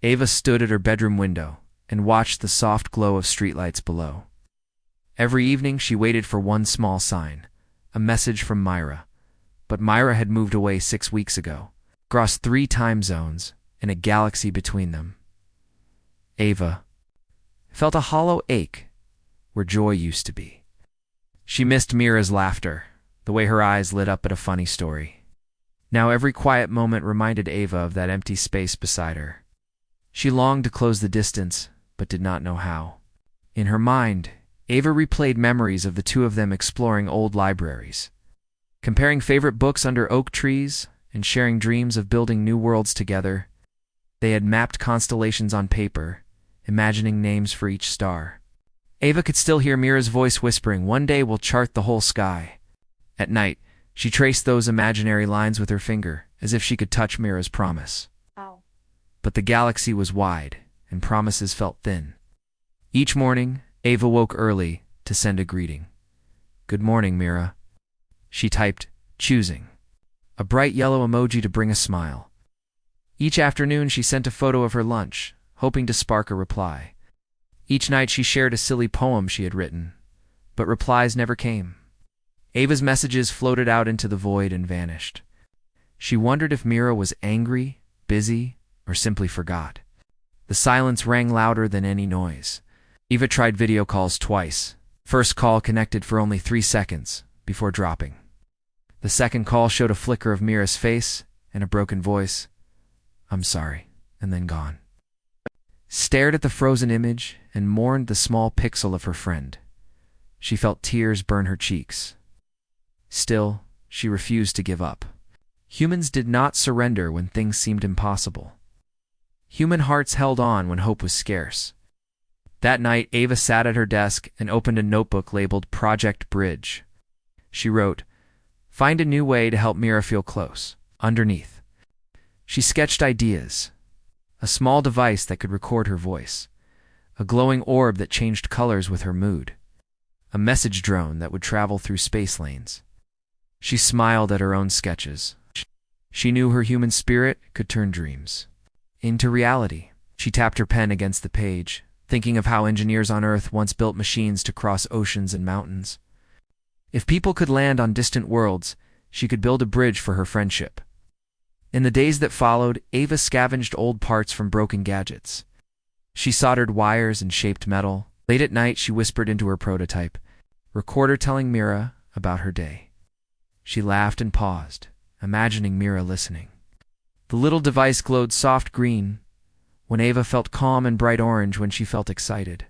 Ava stood at her bedroom window and watched the soft glow of streetlights below. Every evening she waited for one small sign, a message from Myra. But Myra had moved away 6 weeks ago, across 3 time zones and a galaxy between them. Ava felt a hollow ache where joy used to be. She missed Mira's laughter, the way her eyes lit up at a funny story. Now every quiet moment reminded Ava of that empty space beside her. She longed to close the distance, but did not know how. In her mind, Ava replayed memories of the two of them exploring old libraries, comparing favorite books under oak trees, and sharing dreams of building new worlds together. They had mapped constellations on paper, imagining names for each star. Ava could still hear Mira's voice whispering, "One day we'll chart the whole sky." At night, she traced those imaginary lines with her finger, as if she could touch Mira's promise. Ow. But the galaxy was wide, and promises felt thin. Each morning, Ava woke early to send a greeting. "Good morning, Mira." She typed, choosing a bright yellow emoji to bring a smile. Each afternoon she sent a photo of her lunch, hoping to spark a reply. Each night she shared a silly poem she had written, but replies never came. Ava's messages floated out into the void and vanished. She wondered if Mira was angry, busy, or simply forgot. The silence rang louder than any noise. Ava tried video calls twice. First call connected for only 3 seconds before dropping. The second call showed a flicker of Mira's face and a broken voice. "I'm sorry," and then gone. Stared at the frozen image and mourned the small pixel of her friend. She felt tears burn her cheeks. Still, she refused to give up. Humans did not surrender when things seemed impossible. Human hearts held on when hope was scarce. That night, Ava sat at her desk and opened a notebook labeled Project Bridge. She wrote, "Find a new way to help Mira feel close." Underneath, she sketched ideas. A small device that could record her voice. A glowing orb that changed colors with her mood. A message drone that would travel through space lanes. She smiled at her own sketches. She knew her human spirit could turn dreams into reality. She tapped her pen against the page, thinking of how engineers on Earth once built machines to cross oceans and mountains. If people could land on distant worlds, she could build a bridge for her friendship. In the days that followed, Ava scavenged old parts from broken gadgets. She soldered wires and shaped metal. Late at night, she whispered into her prototype, recorder telling Mira about her day. She laughed and paused, imagining Mira listening. The little device glowed soft green when Ava felt calm and bright orange when she felt excited.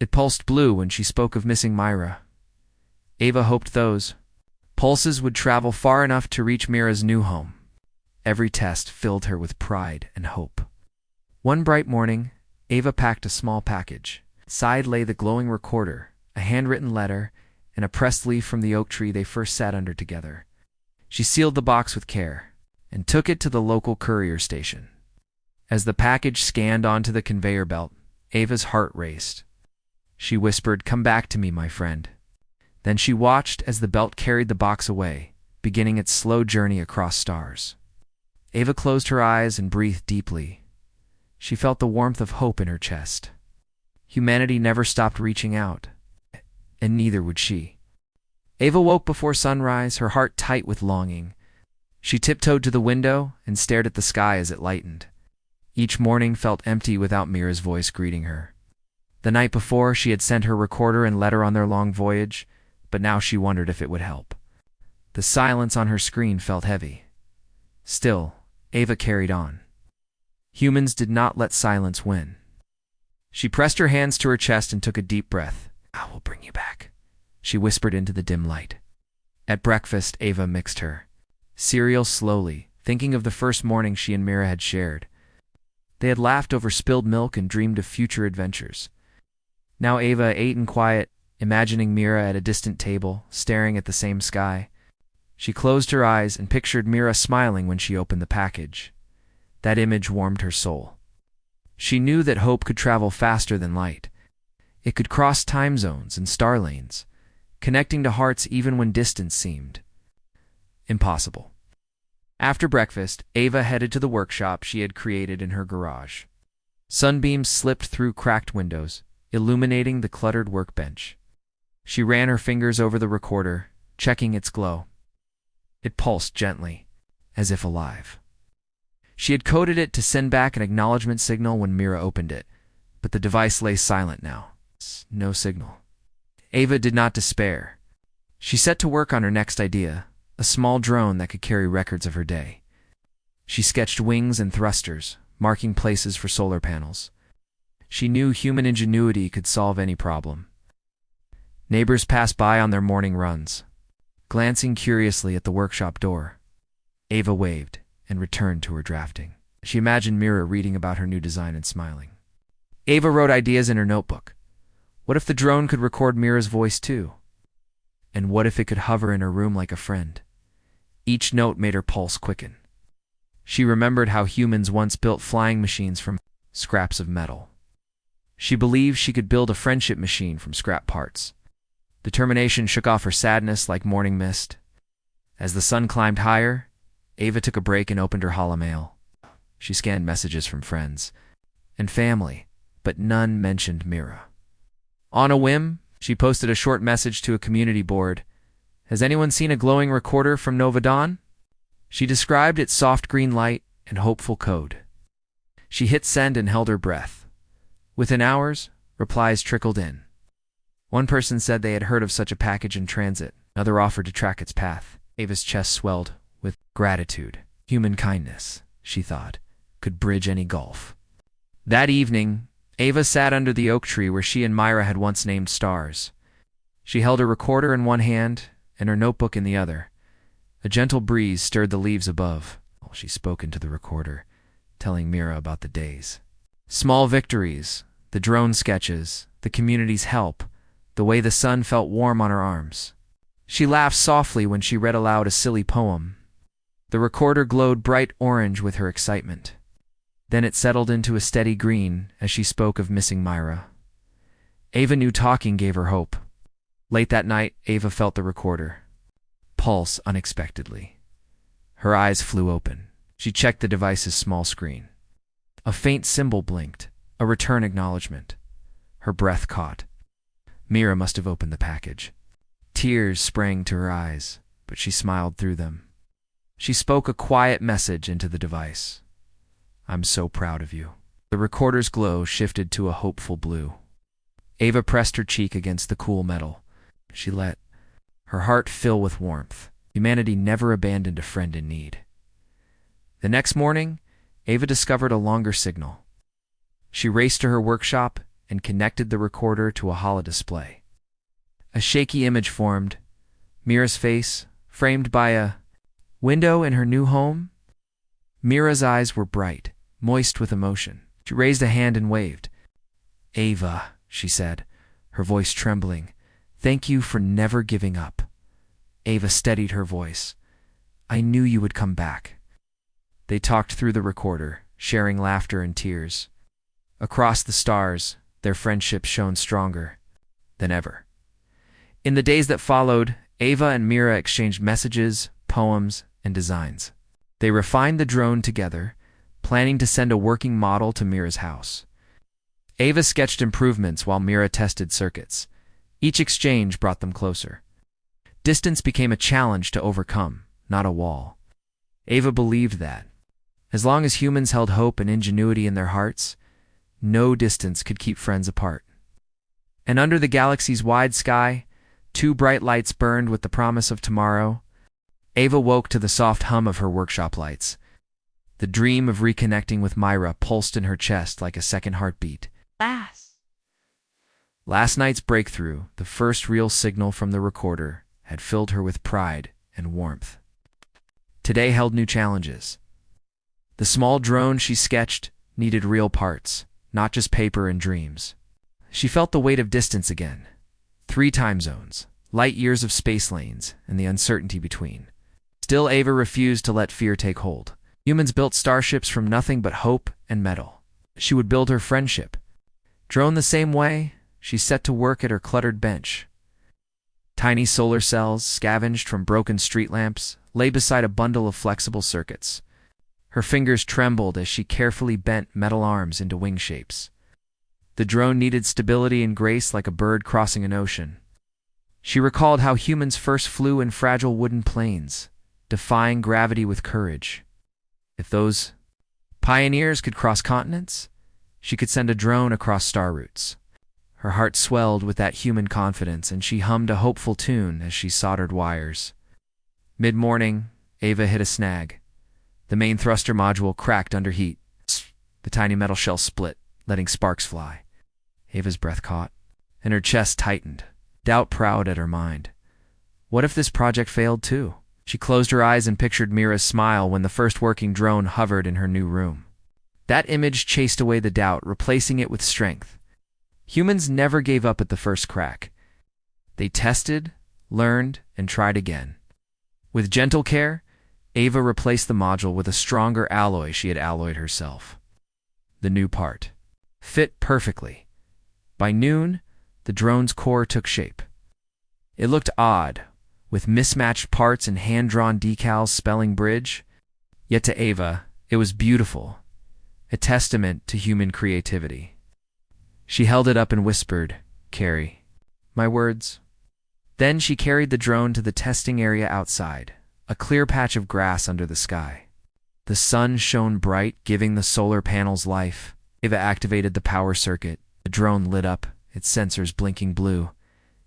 It pulsed blue when she spoke of missing Myra. Ava hoped those pulses would travel far enough to reach Mira's new home. Every test filled her with pride and hope. One bright morning, Ava packed a small package. Inside lay the glowing recorder, a handwritten letter, and a pressed leaf from the oak tree they first sat under together. She sealed the box with care and took it to the local courier station. As the package scanned onto the conveyor belt, Ava's heart raced. She whispered, "Come back to me, my friend." Then she watched as the belt carried the box away, beginning its slow journey across stars. Ava closed her eyes and breathed deeply. She felt the warmth of hope in her chest. Humanity never stopped reaching out, and neither would she. Ava woke before sunrise, her heart tight with longing. She tiptoed to the window and stared at the sky as it lightened. Each morning felt empty without Mira's voice greeting her. The night before, she had sent her recorder and letter on their long voyage, but now she wondered if it would help. The silence on her screen felt heavy. Still, Ava carried on. Humans did not let silence win. She pressed her hands to her chest and took a deep breath. "I will bring you back," she whispered into the dim light. At breakfast, Ava mixed her cereal slowly, thinking of the first morning she and Mira had shared. They had laughed over spilled milk and dreamed of future adventures. Now Ava ate in quiet, imagining Mira at a distant table, staring at the same sky. She closed her eyes and pictured Mira smiling when she opened the package. That image warmed her soul. She knew that hope could travel faster than light. It could cross time zones and star lanes, connecting to hearts even when distance seemed impossible. After breakfast, Ava headed to the workshop she had created in her garage. Sunbeams slipped through cracked windows, illuminating the cluttered workbench. She ran her fingers over the recorder, checking its glow. It pulsed gently, as if alive. She had coded it to send back an acknowledgement signal when Mira opened it, but the device lay silent now. No signal. Ava did not despair. She set to work on her next idea, a small drone that could carry records of her day. She sketched wings and thrusters, marking places for solar panels. She knew human ingenuity could solve any problem. Neighbors passed by on their morning runs. Glancing curiously at the workshop door, Ava waved and returned to her drafting. She imagined Mira reading about her new design and smiling. Ava wrote ideas in her notebook. What if the drone could record Mira's voice too? And what if it could hover in her room like a friend? Each note made her pulse quicken. She remembered how humans once built flying machines from scraps of metal. She believed she could build a friendship machine from scrap parts. Determination shook off her sadness like morning mist. As the sun climbed higher, Ava took a break and opened her holomail. She scanned messages from friends and family, but none mentioned Mira. On a whim, she posted a short message to a community board. Has anyone seen a glowing recorder from Nova Dawn? She described its soft green light and hopeful code. She hit send and held her breath. Within hours, replies trickled in. One person said they had heard of such a package in transit. Another offered to track its path. Ava's chest swelled with gratitude. Human kindness, she thought, could bridge any gulf. That evening, Ava sat under the oak tree where she and Myra had once named stars. She held her recorder in one hand and her notebook in the other. A gentle breeze stirred the leaves above. She spoke into the recorder, telling Mira about the days. Small victories, the drone sketches, the community's help, the way the sun felt warm on her arms. She laughed softly when she read aloud a silly poem. The recorder glowed bright orange with her excitement. Then it settled into a steady green as she spoke of missing Myra. Ava knew talking gave her hope. Late that night, Ava felt the recorder pulse unexpectedly. Her eyes flew open. She checked the device's small screen. A faint symbol blinked, a return acknowledgement. Her breath caught. Mira must have opened the package. Tears sprang to her eyes, but she smiled through them. She spoke a quiet message into the device. I'm so proud of you. The recorder's glow shifted to a hopeful blue. Ava pressed her cheek against the cool metal. She let her heart fill with warmth. Humanity never abandoned a friend in need. The next morning, Ava discovered a longer signal. She raced to her workshop and connected the recorder to a holodisplay. A shaky image formed, Mira's face, framed by a window in her new home. Mira's eyes were bright, moist with emotion. She raised a hand and waved. Ava, she said, her voice trembling, thank you for never giving up. Ava steadied her voice. I knew you would come back. They talked through the recorder, sharing laughter and tears. Across the stars, their friendship shone stronger than ever. In the days that followed, Ava and Mira exchanged messages, poems, and designs. They refined the drone together, planning to send a working model to Mira's house. Ava sketched improvements while Mira tested circuits. Each exchange brought them closer. Distance became a challenge to overcome, not a wall. Ava believed that, as long as humans held hope and ingenuity in their hearts, no distance could keep friends apart. And under the galaxy's wide sky, two bright lights burned with the promise of tomorrow. Ava woke to the soft hum of her workshop lights. The dream of reconnecting with Myra pulsed in her chest like a second heartbeat. Last night's breakthrough, the first real signal from the recorder, had filled her with pride and warmth. Today held new challenges. The small drone she sketched needed real parts, not just paper and dreams. She felt the weight of distance again. 3 time zones, light years of space lanes, and the uncertainty between. Still, Ava refused to let fear take hold. Humans built starships from nothing but hope and metal. She would build her friendship. Drone the same way, she set to work at her cluttered bench. Tiny solar cells, scavenged from broken street lamps, lay beside a bundle of flexible circuits. Her fingers trembled as she carefully bent metal arms into wing shapes. The drone needed stability and grace like a bird crossing an ocean. She recalled how humans first flew in fragile wooden planes, defying gravity with courage. If those pioneers could cross continents, she could send a drone across star routes. Her heart swelled with that human confidence, and she hummed a hopeful tune as she soldered wires. Mid-morning, Ava hit a snag. The main thruster module cracked under heat. The tiny metal shell split, letting sparks fly. Ava's breath caught, and her chest tightened, doubt prowled at her mind. What if this project failed too? She closed her eyes and pictured Mira's smile when the first working drone hovered in her new room. That image chased away the doubt, replacing it with strength. Humans never gave up at the first crack. They tested, learned, and tried again. With gentle care, Ava replaced the module with a stronger alloy she had alloyed herself. The new part fit perfectly. By noon, the drone's core took shape. It looked odd, with mismatched parts and hand-drawn decals spelling bridge. Yet to Ava, it was beautiful, a testament to human creativity. She held it up and whispered, "Carry my words." Then she carried the drone to the testing area outside, a clear patch of grass under the sky. The sun shone bright, giving the solar panels life. Ava activated the power circuit. The drone lit up, its sensors blinking blue.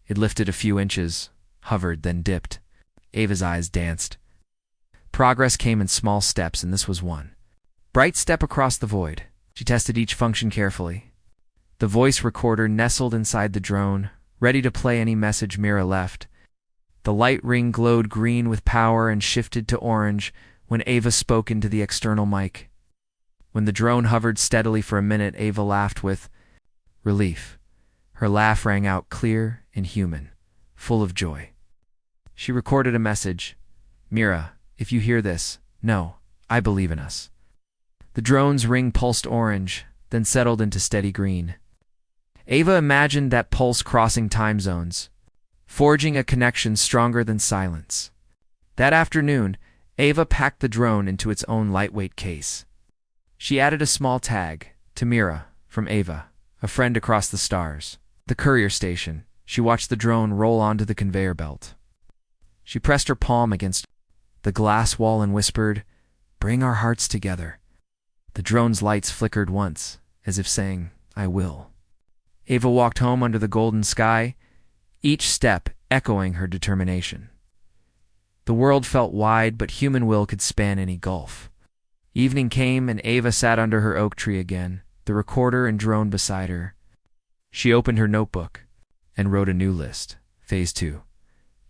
It lifted a few inches, hovered, then dipped. Ava's eyes danced. Progress came in small steps, and this was one. Bright step across the void. She tested each function carefully. The voice recorder nestled inside the drone, ready to play any message Mira left. The light ring glowed green with power and shifted to orange when Ava spoke into the external mic. When the drone hovered steadily for a minute, Ava laughed with relief. Her laugh rang out clear and human, full of joy. She recorded a message. "Mira, if you hear this, know, I believe in us." The drone's ring pulsed orange, then settled into steady green. Ava imagined that pulse crossing time zones, forging a connection stronger than silence. That afternoon, Ava packed the drone into its own lightweight case. She added a small tag, to Mira, from Ava, a friend across the stars. At the courier station, she watched the drone roll onto the conveyor belt. She pressed her palm against the glass wall and whispered, "Bring our hearts together." The drone's lights flickered once, as if saying, "I will." Ava walked home under the golden sky, each step echoing her determination. The world felt wide, but human will could span any gulf. Evening came, and Ava sat under her oak tree again, the recorder and drone beside her. She opened her notebook and wrote a new list. Phase 2.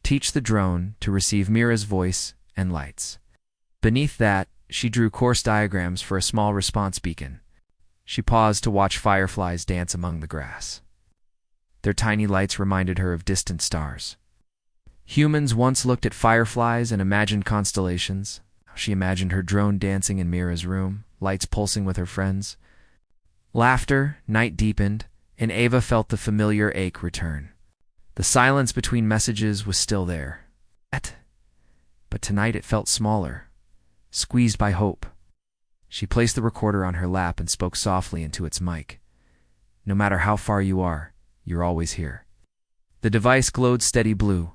Teach the drone to receive Mira's voice and lights. Beneath that, she drew course diagrams for a small response beacon. She paused to watch fireflies dance among the grass. Their tiny lights reminded her of distant stars. Humans once looked at fireflies and imagined constellations. She imagined her drone dancing in Mira's room, lights pulsing with her friends. Laughter, night deepened, and Ava felt the familiar ache return. The silence between messages was still there. But tonight it felt smaller, squeezed by hope. She placed the recorder on her lap and spoke softly into its mic. "No matter how far you are, you're always here." The device glowed steady blue,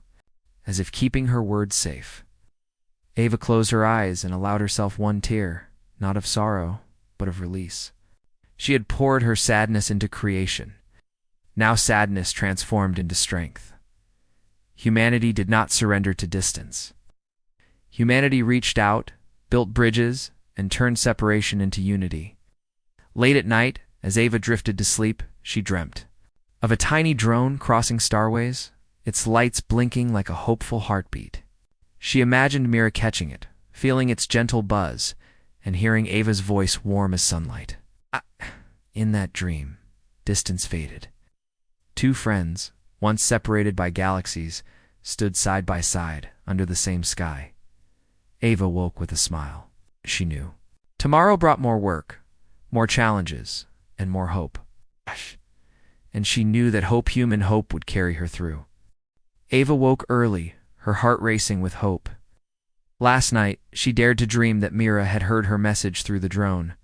as if keeping her words safe. Ava closed her eyes and allowed herself one tear, not of sorrow, but of release. She had poured her sadness into creation. Now sadness transformed into strength. Humanity did not surrender to distance. Humanity reached out, built bridges, and turned separation into unity. Late at night, as Ava drifted to sleep, she dreamt of a tiny drone crossing starways, its lights blinking like a hopeful heartbeat. She imagined Mira catching it, feeling its gentle buzz, and hearing Ava's voice warm as sunlight. In that dream, distance faded. Two friends, once separated by galaxies, stood side by side under the same sky. Ava woke with a smile. She knew tomorrow brought more work, more challenges, and more hope. And she knew that human hope would carry her through. Ava woke early, her heart racing with hope. Last night, she dared to dream that Mira had heard her message through the drone.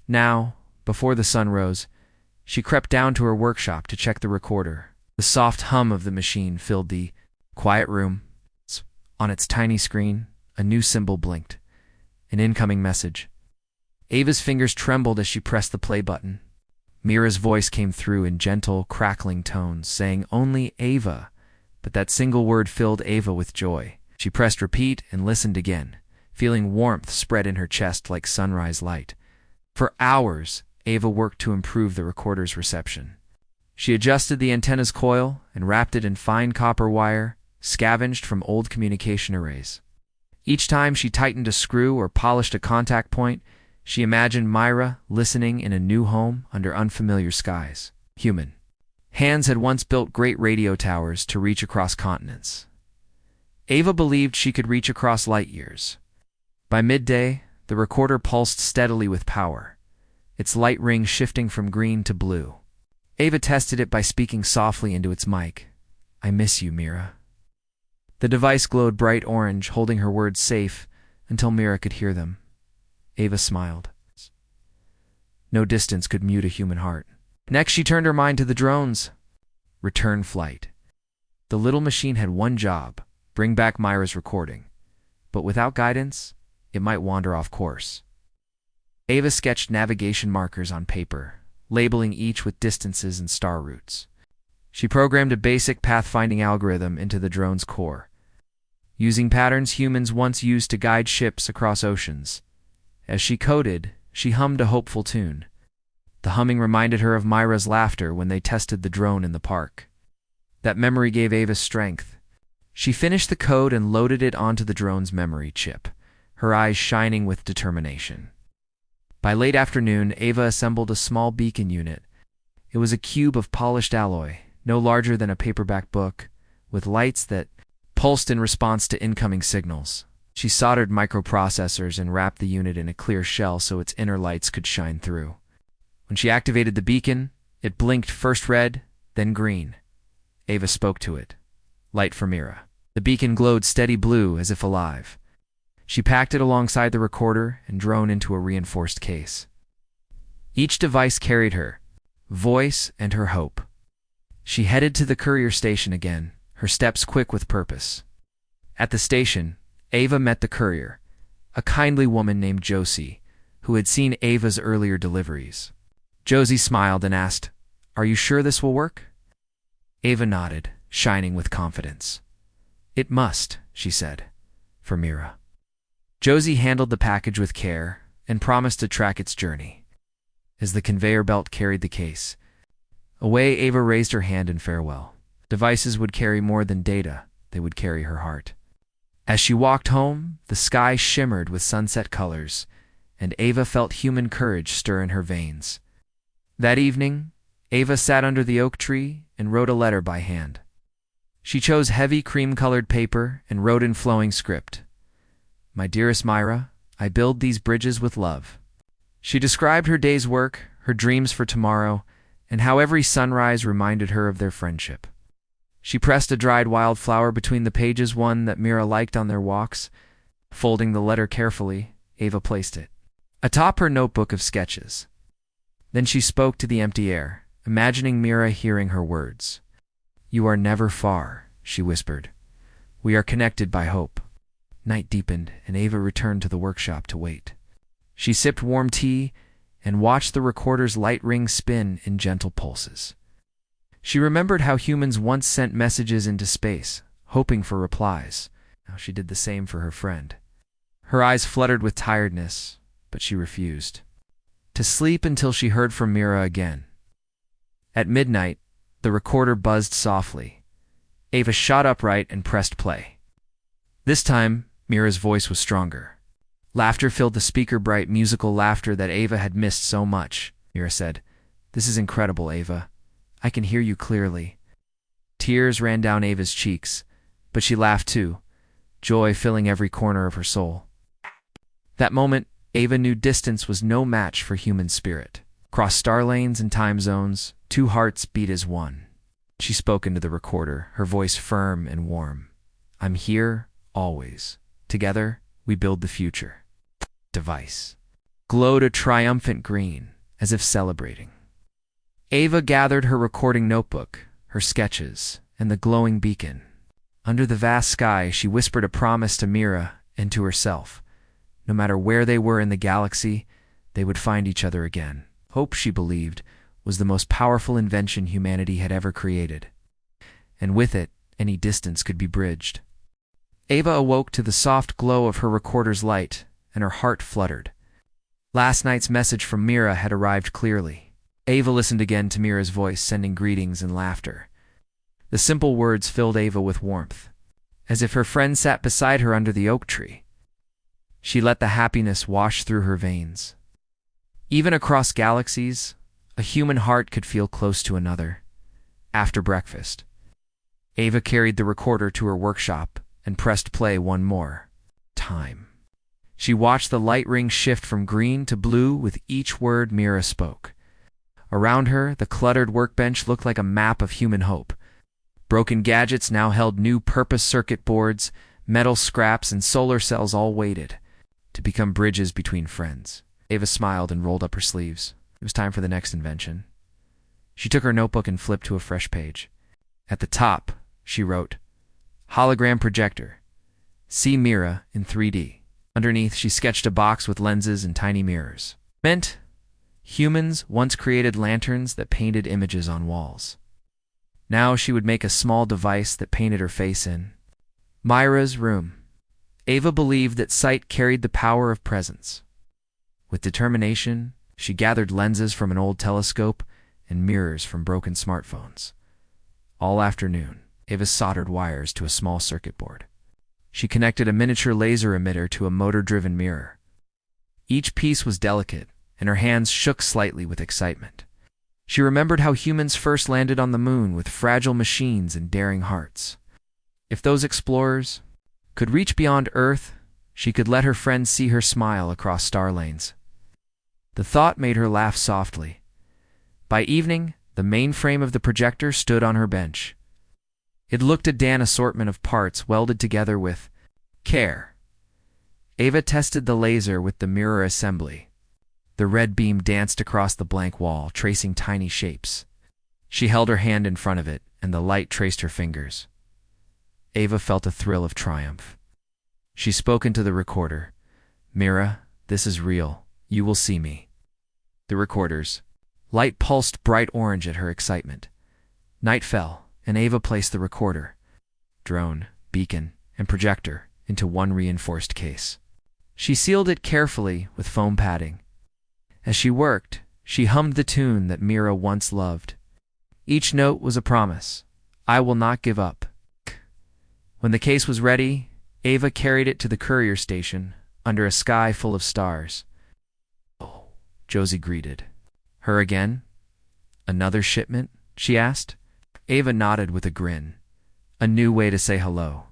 Now, before the sun rose, she crept down to her workshop to check the recorder. The soft hum of the machine filled the quiet room. On its tiny screen, a new symbol blinked. An incoming message. Ava's fingers trembled as she pressed the play button. Mira's voice came through in gentle, crackling tones, saying only Ava, but that single word filled Ava with joy. She pressed repeat and listened again, feeling warmth spread in her chest like sunrise light. For hours, Ava worked to improve the recorder's reception. She adjusted the antenna's coil and wrapped it in fine copper wire, scavenged from old communication arrays. Each time she tightened a screw or polished a contact point, she imagined Myra listening in a new home under unfamiliar skies. Human. Hands had once built great radio towers to reach across continents. Ava believed she could reach across light years. By midday, the recorder pulsed steadily with power, its light ring shifting from green to blue. Ava tested it by speaking softly into its mic. "I miss you, Mira." The device glowed bright orange, holding her words safe until Mira could hear them. Ava smiled. No distance could mute a human heart. Next, she turned her mind to the drones. Return flight. The little machine had one job: bring back Myra's recording. But without guidance, it might wander off course. Ava sketched navigation markers on paper, labeling each with distances and star routes. She programmed a basic pathfinding algorithm into the drone's core, using patterns humans once used to guide ships across oceans. As she coded, she hummed a hopeful tune. The humming reminded her of Myra's laughter when they tested the drone in the park. That memory gave Ava strength. She finished the code and loaded it onto the drone's memory chip, her eyes shining with determination. By late afternoon, Ava assembled a small beacon unit. It was a cube of polished alloy, no larger than a paperback book, with lights that pulsed in response to incoming signals. She soldered microprocessors and wrapped the unit in a clear shell so its inner lights could shine through. When she activated the beacon, it blinked first red, then green. Ava spoke to it. "Light for Mira." The beacon glowed steady blue as if alive. She packed it alongside the recorder and drone into a reinforced case. Each device carried her voice and her hope. She headed to the courier station again, her steps quick with purpose. At the station, Ava met the courier, a kindly woman named Josie, who had seen Ava's earlier deliveries. Josie smiled and asked, "Are you sure this will work?" Ava nodded, shining with confidence. "It must," she said, "for Mira." Josie handled the package with care and promised to track its journey. As the conveyor belt carried the case away, Ava raised her hand in farewell. Devices would carry more than data, they would carry her heart. As she walked home, the sky shimmered with sunset colors, and Ava felt human courage stir in her veins. That evening, Ava sat under the oak tree and wrote a letter by hand. She chose heavy cream-colored paper and wrote in flowing script, "My dearest Myra, I build these bridges with love." She described her day's work, her dreams for tomorrow, and how every sunrise reminded her of their friendship. She pressed a dried wildflower between the pages, one that Mira liked on their walks. Folding the letter carefully, Ava placed it atop her notebook of sketches. Then she spoke to the empty air, imagining Mira hearing her words. "You are never far," she whispered. "We are connected by hope." Night deepened, and Ava returned to the workshop to wait. She sipped warm tea and watched the recorder's light ring spin in gentle pulses. She remembered how humans once sent messages into space, hoping for replies. Now she did the same for her friend. Her eyes fluttered with tiredness, but she refused to sleep until she heard from Mira again. At midnight, the recorder buzzed softly. Ava shot upright and pressed play. This time, Mira's voice was stronger. Laughter filled the speaker, bright musical laughter that Ava had missed so much. Mira said, "This is incredible, Ava. I can hear you clearly." Tears ran down Ava's cheeks, but she laughed too, joy filling every corner of her soul. That moment, Ava knew distance was no match for human spirit. Across star lanes and time zones, two hearts beat as one. She spoke into the recorder, her voice firm and warm. "I'm here, always. Together, We build the future. Device glowed a triumphant green, as if celebrating. Ava gathered her recording notebook, her sketches, and the glowing beacon. Under the vast sky, she whispered a promise to Mira and to herself. No matter where they were in the galaxy, they would find each other again. Hope, she believed, was the most powerful invention humanity had ever created. And with it, any distance could be bridged. Ava awoke to the soft glow of her recorder's light, and her heart fluttered. Last night's message from Mira had arrived clearly. Ava listened again to Mira's voice, sending greetings and laughter. The simple words filled Ava with warmth, as if her friend sat beside her under the oak tree. She let the happiness wash through her veins. Even across galaxies, a human heart could feel close to another. After breakfast, Ava carried the recorder to her workshop and pressed play one more time. She watched the light ring shift from green to blue with each word Mira spoke. Around her, the cluttered workbench looked like a map of human hope. Broken gadgets now held new purpose circuit boards, metal scraps, and solar cells all waited to become bridges between friends. Ava smiled and rolled up her sleeves. It was time for the next invention. She took her notebook and flipped to a fresh page. At the top, she wrote, "Hologram projector. See Mira in 3D. Underneath, she sketched a box with lenses and tiny mirrors. Meant humans once created lanterns that painted images on walls. Now she would make a small device that painted her face in Myra's room. Ava believed that sight carried the power of presence. With determination, she gathered lenses from an old telescope and mirrors from broken smartphones. All afternoon, Ava soldered wires to a small circuit board. She connected a miniature laser emitter to a motor-driven mirror. Each piece was delicate, and her hands shook slightly with excitement. She remembered how humans first landed on the moon with fragile machines and daring hearts. If those explorers could reach beyond Earth, she could let her friends see her smile across star lanes. The thought made her laugh softly. By evening, the mainframe of the projector stood on her bench. It looked a Dan assortment of parts welded together with care. Ava tested the laser with the mirror assembly. The red beam danced across the blank wall, tracing tiny shapes. She held her hand in front of it, and the light traced her fingers. Ava felt a thrill of triumph. She spoke into the recorder. "Mira, this is real. You will see me." The recorder's light pulsed bright orange at her excitement. Night fell, and Ava placed the recorder, drone, beacon, and projector into one reinforced case. She sealed it carefully with foam padding. As she worked, she hummed the tune that Mira once loved. Each note was a promise. "I will not give up." When the case was ready, Ava carried it to the courier station under a sky full of stars. "Oh," Josie greeted. "Her again? Another shipment?" she asked. Ava nodded with a grin. A new way to say hello.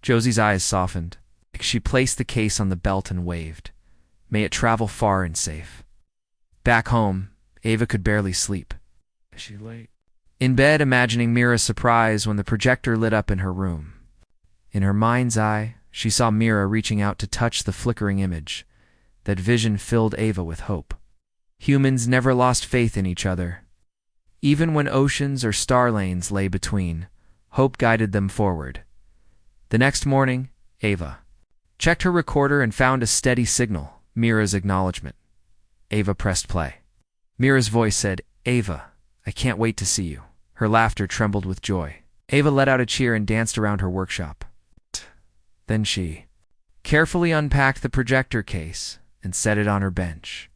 Josie's eyes softened. She placed the case on the belt and waved. "May it travel far and safe." Back home, Ava could barely sleep. "Is she late?" In bed, imagining Mira's surprise when the projector lit up in her room. In her mind's eye, she saw Mira reaching out to touch the flickering image. That vision filled Ava with hope. Humans never lost faith in each other. Even when oceans or star lanes lay between, hope guided them forward. The next morning, Ava checked her recorder and found a steady signal, Mira's acknowledgement. Ava pressed play. Mira's voice said, "Ava, I can't wait to see you." Her laughter trembled with joy. Ava let out a cheer and danced around her workshop. Then she carefully unpacked the projector case and set it on her bench.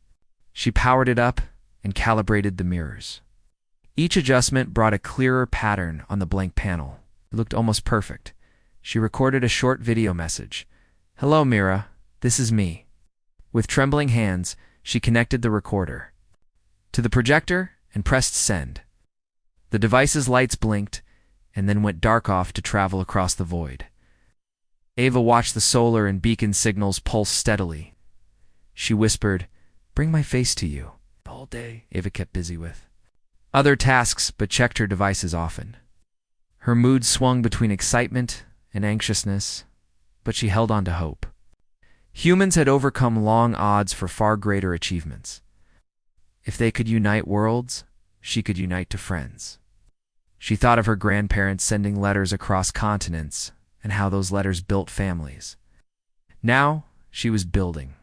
She powered it up and calibrated the mirrors. Each adjustment brought a clearer pattern on the blank panel. It looked almost perfect. She recorded a short video message. "Hello, Mira. This is me." With trembling hands, she connected the recorder to the projector and pressed send. The device's lights blinked and then went dark off to travel across the void. Ava watched the solar and beacon signals pulse steadily. She whispered, "Bring my face to you." All day, Ava kept busy with other tasks but checked her devices often. Her mood swung between excitement and anxiousness, but she held on to hope. Humans had overcome long odds for far greater achievements. If they could unite worlds, she could unite to friends. She thought of her grandparents sending letters across continents and how those letters built families. Now, she was building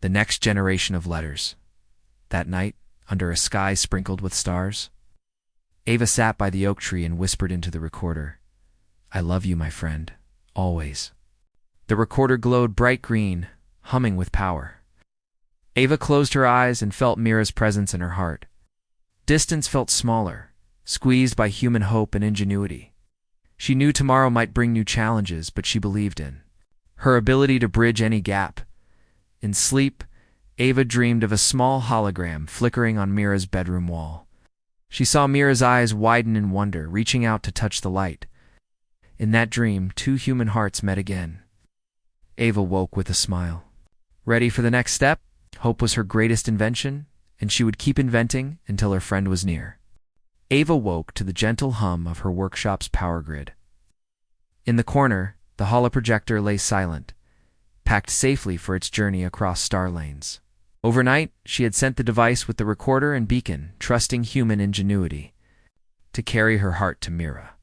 the next generation of letters. That night, under a sky sprinkled with stars, Ava sat by the oak tree and whispered into the recorder, "I love you, my friend, always." The recorder glowed bright green, humming with power. Ava closed her eyes and felt Mira's presence in her heart. Distance felt smaller, squeezed by human hope and ingenuity. She knew tomorrow might bring new challenges, but she believed in her ability to bridge any gap. In sleep, Ava dreamed of a small hologram flickering on Mira's bedroom wall. She saw Mira's eyes widen in wonder, reaching out to touch the light. In that dream, two human hearts met again. Ava woke with a smile. Ready for the next step? Hope was her greatest invention, and she would keep inventing until her friend was near. Ava woke to the gentle hum of her workshop's power grid. In the corner, the holoprojector lay silent, packed safely for its journey across star lanes. Overnight, she had sent the device with the recorder and beacon, trusting human ingenuity to carry her heart to Mira.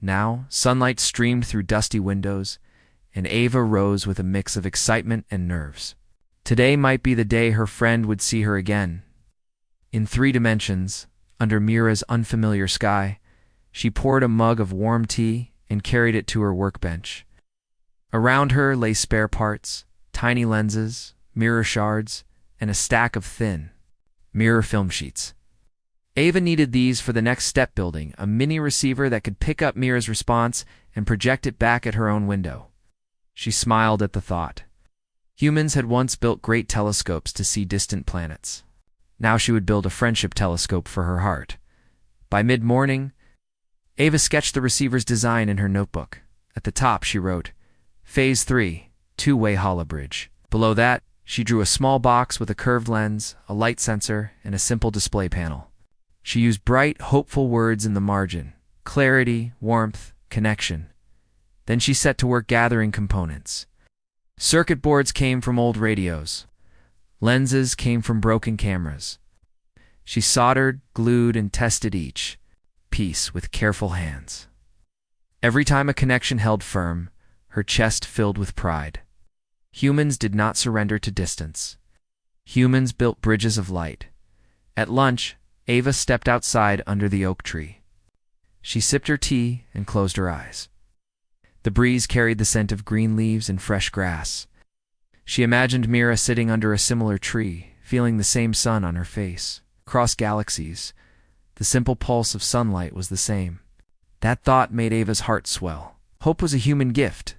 Now, sunlight streamed through dusty windows, and Ava rose with a mix of excitement and nerves. Today might be the day her friend would see her again. In 3 dimensions, under Mira's unfamiliar sky, she poured a mug of warm tea and carried it to her workbench. Around her lay spare parts, tiny lenses, mirror shards, and a stack of thin mirror film sheets. Ava needed these for the next step, building a mini receiver that could pick up Mira's response and project it back at her own window. She smiled at the thought. Humans had once built great telescopes to see distant planets. Now she would build a friendship telescope for her heart. By mid-morning, Ava sketched the receiver's design in her notebook. At the top, she wrote, Phase 3, two-way holobridge. Below that, she drew a small box with a curved lens, a light sensor, and a simple display panel. She used bright, hopeful words in the margin: clarity, warmth, connection. Then she set to work gathering components. Circuit boards came from old radios. Lenses came from broken cameras. She soldered, glued, and tested each piece with careful hands. Every time a connection held firm, her chest filled with pride. Humans did not surrender to distance. Humans built bridges of light. At lunch, Ava stepped outside under the oak tree. She sipped her tea and closed her eyes. The breeze carried the scent of green leaves and fresh grass. She imagined Mira sitting under a similar tree, feeling the same sun on her face. Across galaxies, the simple pulse of sunlight was the same. That thought made Ava's heart swell. Hope was a human gift.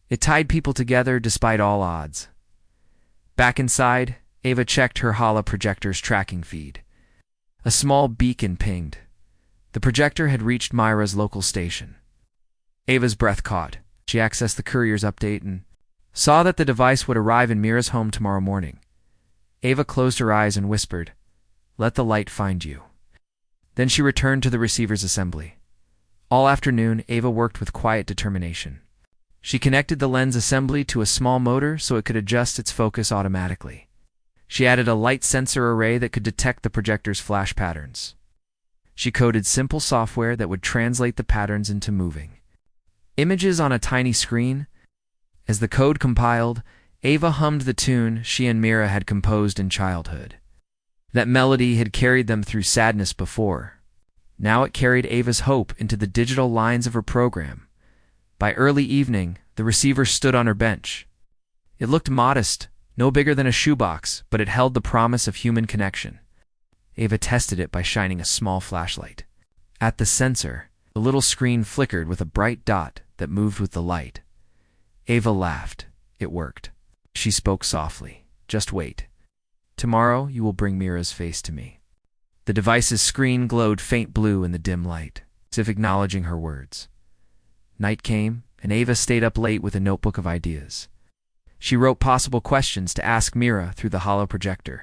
It tied people together despite all odds. Back inside, Ava checked her holoprojector's tracking feed. A small beacon pinged. The projector had reached Myra's local station. Ava's breath caught. She accessed the courier's update and saw that the device would arrive in Mira's home tomorrow morning. Ava closed her eyes and whispered, "Let the light find you." Then she returned to the receiver's assembly. All afternoon, Ava worked with quiet determination. She connected the lens assembly to a small motor so it could adjust its focus automatically. She added a light sensor array that could detect the projector's flash patterns. She coded simple software that would translate the patterns into moving images on a tiny screen. As the code compiled, Ava hummed the tune she and Mira had composed in childhood. That melody had carried them through sadness before. Now it carried Ava's hope into the digital lines of her program. By early evening, the receiver stood on her bench. It looked modest, no bigger than a shoebox, but it held the promise of human connection. Ava tested it by shining a small flashlight. At the sensor, the little screen flickered with a bright dot that moved with the light. Ava laughed. It worked. She spoke softly. "Just wait. Tomorrow you will bring Mira's face to me." The device's screen glowed faint blue in the dim light, as if acknowledging her words. Night came, and Ava stayed up late with a notebook of ideas. She wrote possible questions to ask Mira through the holoprojector.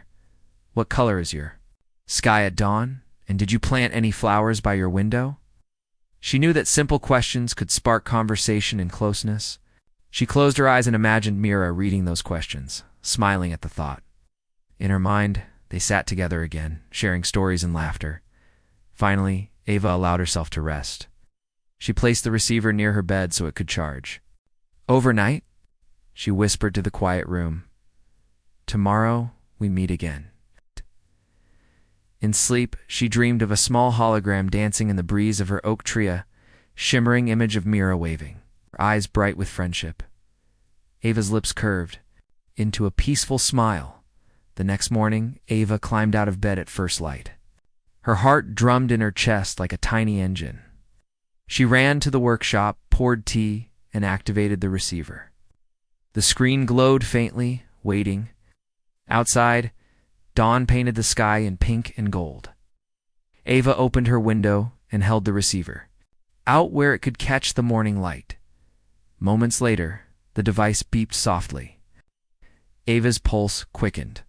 "What color is your sky at dawn? And did you plant any flowers by your window?" She knew that simple questions could spark conversation and closeness. She closed her eyes and imagined Mira reading those questions, smiling at the thought. In her mind, they sat together again, sharing stories and laughter. Finally, Ava allowed herself to rest. She placed the receiver near her bed so it could charge. "Overnight," she whispered to the quiet room, "tomorrow we meet again." In sleep, she dreamed of a small hologram dancing in the breeze of her oak tree, a shimmering image of Mira waving, her eyes bright with friendship. Ava's lips curved into a peaceful smile. The next morning, Ava climbed out of bed at first light. Her heart drummed in her chest like a tiny engine. She ran to the workshop, poured tea, and activated the receiver. The screen glowed faintly, waiting. Outside, dawn painted the sky in pink and gold. Ava opened her window and held the receiver out where it could catch the morning light. Moments later, the device beeped softly. Ava's pulse quickened.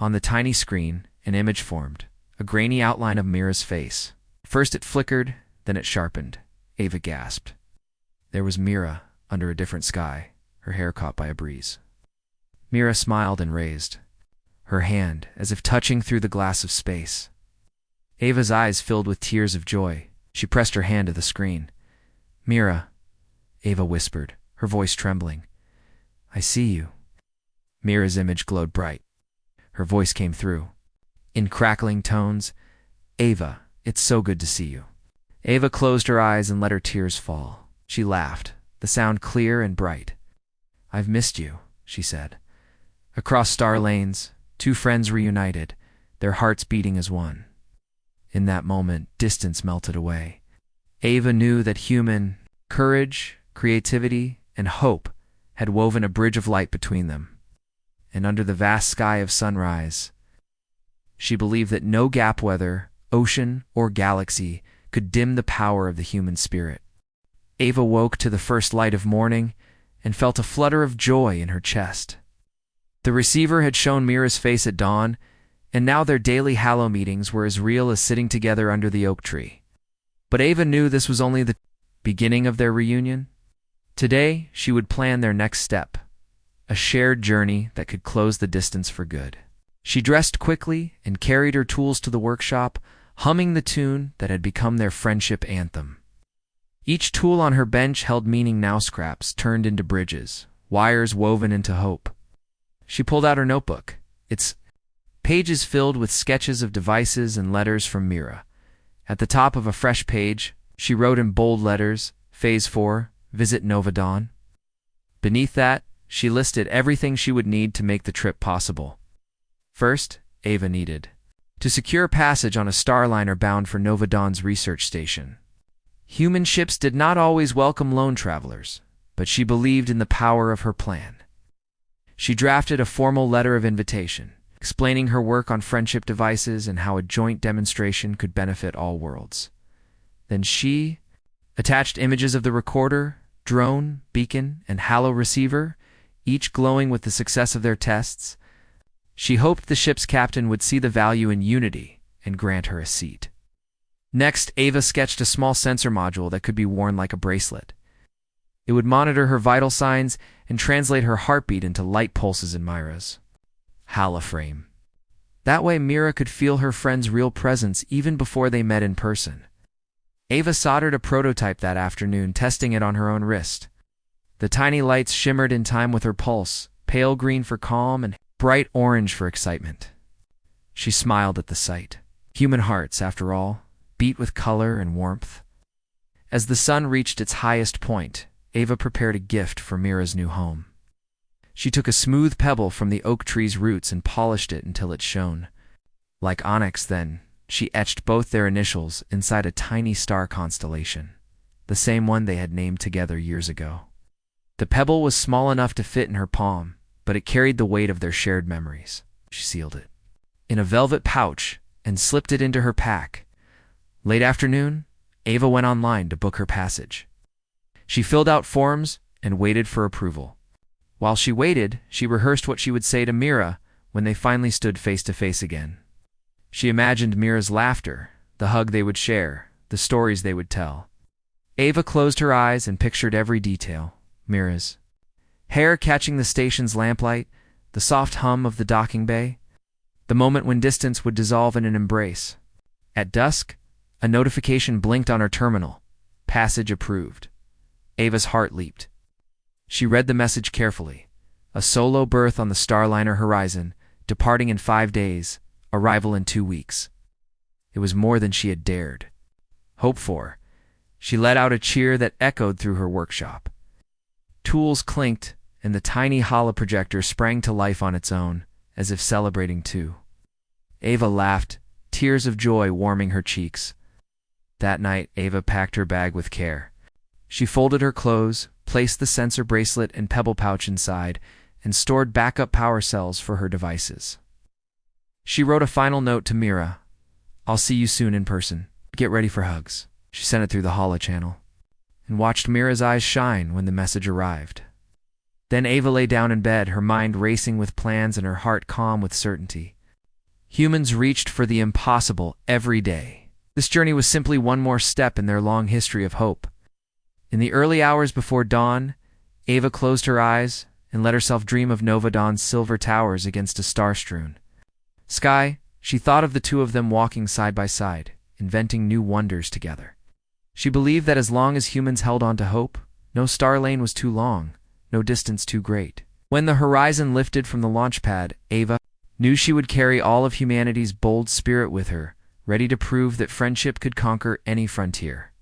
On the tiny screen, an image formed, a grainy outline of Mira's face. First it flickered, then it sharpened. Ava gasped. There was Mira, under a different sky, her hair caught by a breeze. Mira smiled and raised her hand, as if touching through the glass of space. Ava's eyes filled with tears of joy. She pressed her hand to the screen. "Mira," Ava whispered, her voice trembling. "I see you." Mira's image glowed bright. Her voice came through. In crackling tones, "Ava, it's so good to see you." Ava closed her eyes and let her tears fall. She laughed, the sound clear and bright. "I've missed you," she said. Across star lanes, two friends reunited, their hearts beating as one. In that moment, distance melted away. Ava knew that human courage, creativity, and hope had woven a bridge of light between them. And under the vast sky of sunrise, she believed that no gap weather, ocean, or galaxy could dim the power of the human spirit. Ava woke to the first light of morning and felt a flutter of joy in her chest. The receiver had shown Mira's face at dawn, and now their daily Hallow meetings were as real as sitting together under the oak tree. But Ava knew this was only the beginning of their reunion. Today, she would plan their next step, a shared journey that could close the distance for good. She dressed quickly and carried her tools to the workshop, humming the tune that had become their friendship anthem. Each tool on her bench held meaning now, scraps turned into bridges, wires woven into hope. She pulled out her notebook, its pages filled with sketches of devices and letters from Mira. At the top of a fresh page, she wrote in bold letters, Phase 4, Visit Nova Dawn. Beneath that, she listed everything she would need to make the trip possible. First, Ava needed to secure passage on a starliner bound for Nova Dawn's research station. Human ships did not always welcome lone travelers, but she believed in the power of her plan. She drafted a formal letter of invitation, explaining her work on friendship devices and how a joint demonstration could benefit all worlds. Then she attached images of the recorder, drone, beacon, and Hallow receiver, each glowing with the success of their tests. She hoped the ship's captain would see the value in unity and grant her a seat. Next, Ava sketched a small sensor module that could be worn like a bracelet. It would monitor her vital signs and translate her heartbeat into light pulses in Mira's holoframe. That way Mira could feel her friend's real presence even before they met in person. Ava soldered a prototype that afternoon, testing it on her own wrist. The tiny lights shimmered in time with her pulse, pale green for calm and bright orange for excitement. She smiled at the sight. Human hearts, after all, beat with color and warmth. As the sun reached its highest point, Ava prepared a gift for Mira's new home. She took a smooth pebble from the oak tree's roots and polished it until it shone like onyx. Then, she etched both their initials inside a tiny star constellation, the same one they had named together years ago. The pebble was small enough to fit in her palm, but it carried the weight of their shared memories. She sealed it in a velvet pouch and slipped it into her pack. Late afternoon, Ava went online to book her passage. She filled out forms and waited for approval. While she waited, she rehearsed what she would say to Mira when they finally stood face to face again. She imagined Mira's laughter, the hug they would share, the stories they would tell. Ava closed her eyes and pictured every detail: Mira's hair catching the station's lamplight, the soft hum of the docking bay, the moment when distance would dissolve in an embrace. At dusk, a notification blinked on her terminal. Passage approved. Ava's heart leaped. She read the message carefully. A solo berth on the Starliner Horizon, departing in 5 days, arrival in 2 weeks. It was more than she had dared hope for. She let out a cheer that echoed through her workshop. Tools clinked, and the tiny holoprojector sprang to life on its own, as if celebrating too. Ava laughed, tears of joy warming her cheeks. That night, Ava packed her bag with care. She folded her clothes, placed the sensor bracelet and pebble pouch inside, and stored backup power cells for her devices. She wrote a final note to Mira. "I'll see you soon in person. Get ready for hugs." She sent it through the holo channel, and watched Mira's eyes shine when the message arrived. Then Ava lay down in bed, her mind racing with plans and her heart calm with certainty. Humans reached for the impossible every day. This journey was simply one more step in their long history of hope. In the early hours before dawn, Ava closed her eyes and let herself dream of Nova Dawn's silver towers against a star-strewn sky. She thought of the two of them walking side by side, inventing new wonders together. She believed that as long as humans held on to hope, no star lane was too long, no distance too great. When the horizon lifted from the launch pad, Ava knew she would carry all of humanity's bold spirit with her, ready to prove that friendship could conquer any frontier.